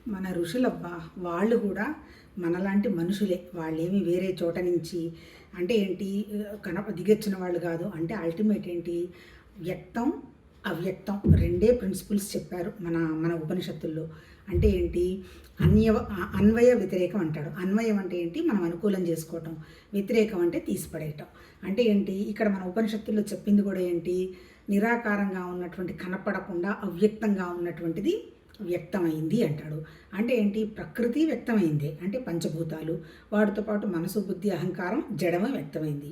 మన ఋషులబ్బా వాళ్ళు కూడా మనలాంటి మనుషులే. వాళ్ళేమి వేరే చోట నుంచి అంటే ఏంటి దిగొచ్చిన వాళ్ళు కాదు. అంటే అల్టిమేట్ ఏంటి, వ్యక్తం అవ్యక్తం రెండే ప్రిన్సిపల్స్ చెప్పారు మన మన ఉపనిషత్తుల్లో. అంటే ఏంటి, అన్వయ వ్యతిరేకం అంటాడు. అన్వయం అంటే ఏంటి, మనం అనుకూలం చేసుకోవటం. వ్యతిరేకం అంటే తీసిపడేయటం. అంటే ఏంటి, ఇక్కడ మన ఉపనిషత్తుల్లో చెప్పింది కూడా ఏంటి, నిరాకారంగా ఉన్నటువంటి కనపడకుండా అవ్యక్తంగా ఉన్నటువంటిది వ్యక్తమైంది అంటాడు. అంటే ఏంటి, ప్రకృతి వ్యక్తమైంది అంటే పంచభూతాలు, వాటితో పాటు మనసు బుద్ధి అహంకారం జడమ వ్యక్తమైంది.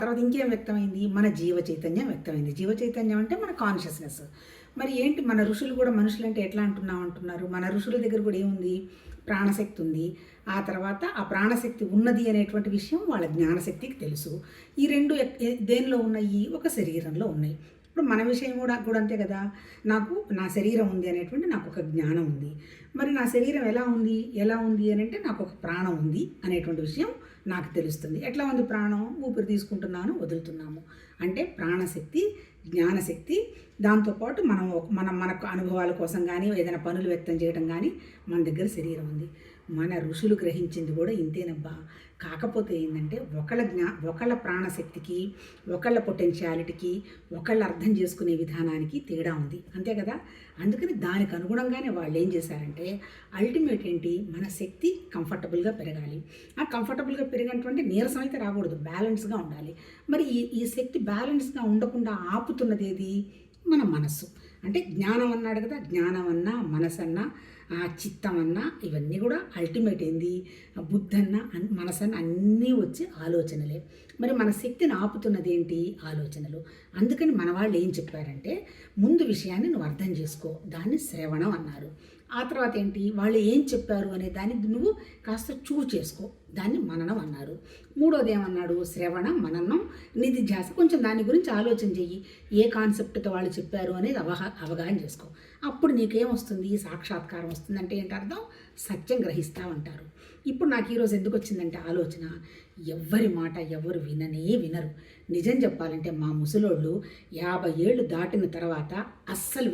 తర్వాత ఇంకేం వ్యక్తమైంది, మన జీవ చైతన్యం వ్యక్తమైంది. జీవ చైతన్యం అంటే మన కాన్షియస్నెస్. మరి ఏంటి, మన ఋషులు కూడా మనుషులు అంటే ఎట్లా అంటున్నారు, మన ఋషుల దగ్గర కూడా ఏముంది, ప్రాణశక్తి ఉంది. ఆ తర్వాత ఆ ప్రాణశక్తి ఉన్నది అనేటువంటి విషయం వాళ్ళ జ్ఞానశక్తికి తెలుసు. ఈ రెండు దేనిలో ఉన్నాయి, ఒక శరీరంలో ఉన్నాయి. ఇప్పుడు మన విషయం కూడా అంతే కదా. నాకు నా శరీరం ఉంది అనేటువంటి నాకు ఒక జ్ఞానం ఉంది. మరి నా శరీరం ఎలా ఉంది అని అంటే నాకు ఒక ప్రాణం ఉంది అనేటువంటి విషయం నాకు తెలుస్తుంది. ఎట్లా ఉంది ప్రాణం, ఊపిరి తీసుకుంటున్నాను వదులుతున్నాము అంటే ప్రాణశక్తి జ్ఞానశక్తి. దాంతోపాటు మనకు అనుభవాల కోసం కానీ ఏదైనా పనులు వ్యక్తం చేయడం కానీ మన దగ్గర శరీరం ఉంది. మన ఋషులు గ్రహించింది కూడా ఇంతేనబ్బా. కాకపోతే ఏంటంటే ఒకళ్ళ ప్రాణశక్తికి, ఒకళ్ళ పొటెన్షియాలిటీకి, ఒకళ్ళ అర్థం చేసుకునే విధానానికి తేడా ఉంది, అంతే కదా. అందుకని దానికి అనుగుణంగానే వాళ్ళు ఏం చేశారంటే, అల్టిమేట్ ఏంటి, మన శక్తి కంఫర్టబుల్గా పెరగాలి. ఆ కంఫర్టబుల్గా పెరిగినటువంటి నీరసం అయితే రాకూడదు, బ్యాలెన్స్గా ఉండాలి. మరి ఈ శక్తి బ్యాలెన్స్గా ఉండకుండా ఆపుతున్నది ఏది, మన మనస్సు. అంటే జ్ఞానం అన్నాడు కదా, జ్ఞానం అన్నా మనసన్నా చిత్తం అన్నా ఇవన్నీ కూడా అల్టిమేట్ ఏంది, బుద్ధన్న మనసన్న అన్నీ వచ్చి ఆలోచనలే. మరి మన శక్తిని ఆపుతున్నది ఏంటి, ఆలోచనలు. అందుకని మన వాళ్ళు ఏం చెప్పారంటే, ముందు విషయాన్ని నువ్వు అర్థం చేసుకో, దాన్ని శ్రవణం అన్నారు. ఆ తర్వాత ఏంటి, వాళ్ళు ఏం చెప్పారు అనే దాన్ని నువ్వు కాస్త చేసుకో, దాన్ని మననం అన్నారు. మూడోది ఏమన్నాడు, శ్రవణం మననం నిధిధ్యాస, కొంచెం దాని గురించి ఆలోచన చెయ్యి, ఏ కాన్సెప్ట్తో వాళ్ళు చెప్పారు అనేది అవగాహన చేసుకో. అప్పుడు నీకేమొస్తుంది, సాక్షాత్కారం వస్తుంది. అంటే ఏంటి అర్థం, సత్యం గ్రహిస్తామంటారు. ఇప్పుడు నాకు ఈరోజు ఎందుకు వచ్చిందంటే ఆలోచన, ఎవ్వరి మాట ఎవరు వినరు. నిజం చెప్పాలంటే మా ముసలోళ్ళు 50 ఏళ్ళు దాటిన తర్వాత అస్సలు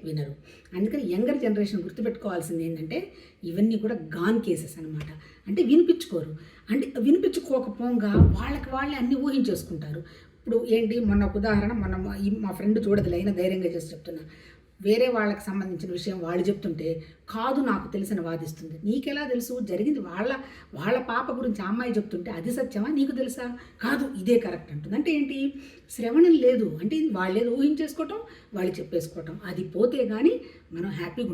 వినరు. అందుకని యంగర్ జనరేషన్ గుర్తుపెట్టుకోవాల్సింది ఏంటంటే, ఇవన్నీ కూడా గాన్ కేసెస్ అనమాట. అంటే వినిపించుకోరు. అంటే వినిపించుకోకపోగా వాళ్ళే అన్నీ ఊహించేసుకుంటారు. ఇప్పుడు ఏంటి, మొన్న ఒక ఉదాహరణ, మా ఫ్రెండ్ చూడదులైనా ధైర్యంగా చేసి చెప్తున్నా, వేరే వాళ్ళకి సంబంధించిన విషయం వాళ్ళు చెప్తుంటే కాదు నాకు తెలిసిన వాదిస్తుంది. నీకెలా తెలుసు, జరిగింది వాళ్ళ పాప గురించి ఆ అమ్మాయి చెప్తుంటే అది సత్యమా, నీకు తెలుసా, కాదు ఇదే కరెక్ట్ అంటుంది. అంటే ఏంటి, శ్రవణం లేదు. అంటే వాళ్ళేదో ఊహించేసుకోవటం, వాళ్ళు చెప్పేసుకోవటం, అది పోతే కానీ మనం హ్యాపీగా